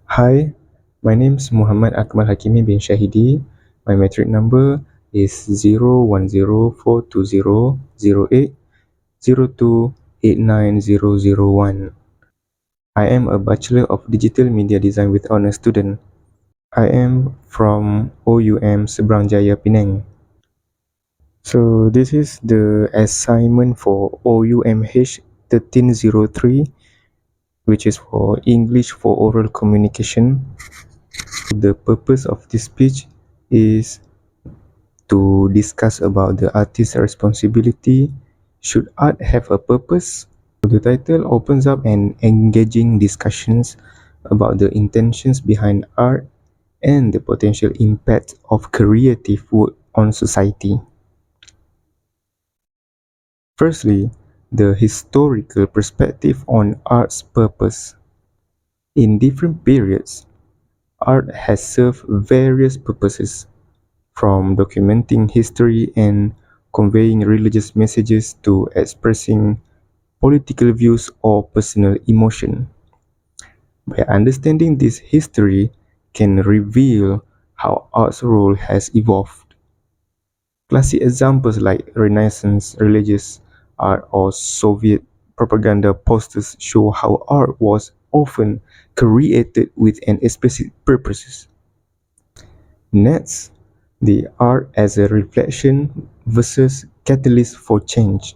Hi, my name is Muhammad Akmal Hakimi bin Shahidi. My metric number is 0104200802890001. I am a Bachelor of Digital Media Design with Honours student. I am from OUM Seberang Jaya, Penang. So this is the assignment for OUMH 1303, which is for English for Oral Communication. The purpose of this speech is to discuss about the artist's responsibility. Should art have a purpose? The title opens up an engaging discussions about the intentions behind art and the potential impact of creative work on society. Firstly, the historical perspective on art's purpose. In different periods, art has served various purposes, from documenting history and conveying religious messages to expressing political views or personal emotion. By understanding this history can reveal how art's role has evolved. Classic examples like Renaissance religious art or Soviet propaganda posters show how art was often created with an explicit purpose. Next, the art as a reflection versus catalyst for change.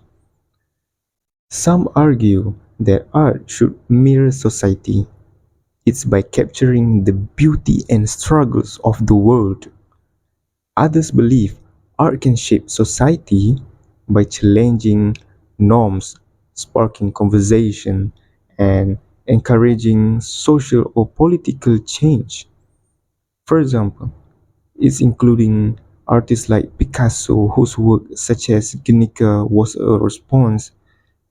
Some argue that art should mirror society. It's by capturing the beauty and struggles of the world. Others believe art can shape society by challenging norms, sparking conversation, and encouraging social or political change. For example, it's including artists like Picasso, whose work such as Guernica was a response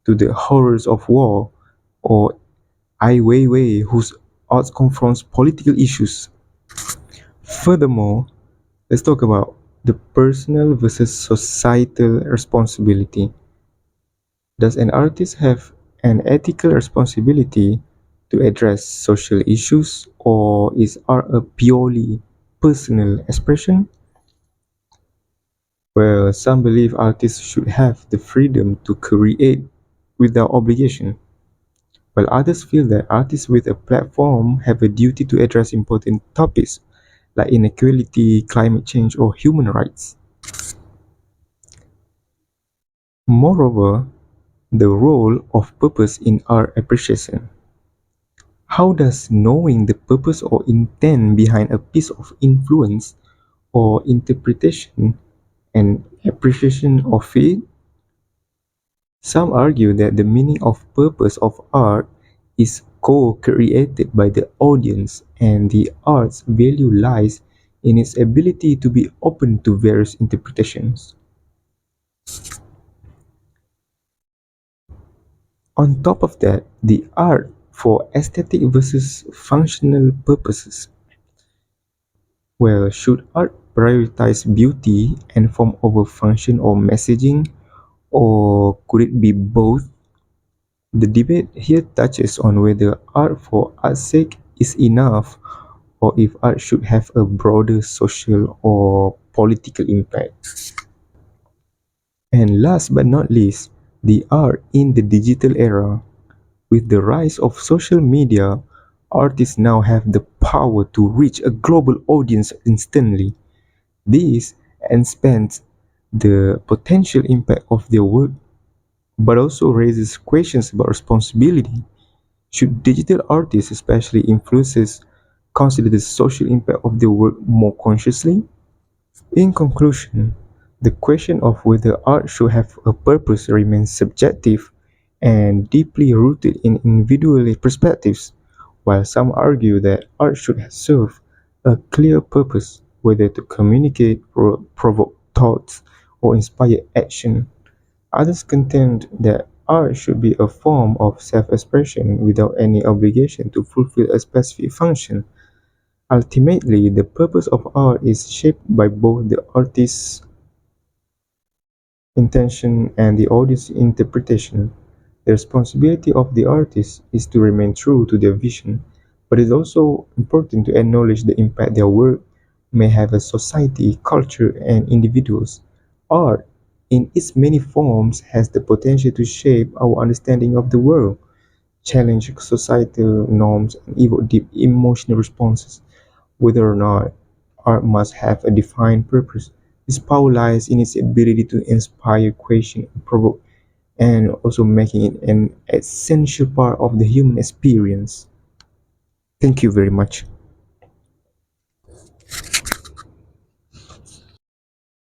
to the horrors of war, or Ai Weiwei, whose art confronts political issues. Furthermore, let's talk about the personal versus societal responsibility. Does an artist have an ethical responsibility to address social issues, or is art a purely personal expression? Well, some believe artists should have the freedom to create without obligation, while others feel that artists with a platform have a duty to address important topics like inequality, climate change, or human rights. Moreover, the role of purpose in art appreciation. How does knowing the purpose or intent behind a piece of influence or interpretation and appreciation of it? Some argue that the meaning of purpose of art is co-created by the audience, and the art's value lies in its ability to be open to various interpretations. On top of that, the art for aesthetic versus functional purposes. Well, should art prioritize beauty and form over function or messaging, or could it be both? The debate here touches on whether art for art's sake is enough, or if art should have a broader social or political impact. And last but not least, the art in the digital era. With the rise of social media, artists now have the power to reach a global audience instantly. This expands the potential impact of their work, but also raises questions about responsibility. Should digital artists, especially influencers, consider the social impact of their work more consciously? In conclusion, the question of whether art should have a purpose remains subjective and deeply rooted in individual perspectives, while some argue that art should serve a clear purpose, whether to communicate, provoke thoughts, or inspire action. Others contend that art should be a form of self-expression without any obligation to fulfill a specific function. Ultimately, the purpose of art is shaped by both the artist's intention and the audience's interpretation. The responsibility of the artist is to remain true to their vision, But it's also important to acknowledge the impact their work may have on society, culture, and individuals. Art, in its many forms, has the potential to shape our understanding of the world, challenge societal norms, and evoke deep emotional responses. Whether or not art must have a defined purpose, its power lies in its ability to inspire, question, and provoke, and also making it an essential part of the human experience. Thank you very much.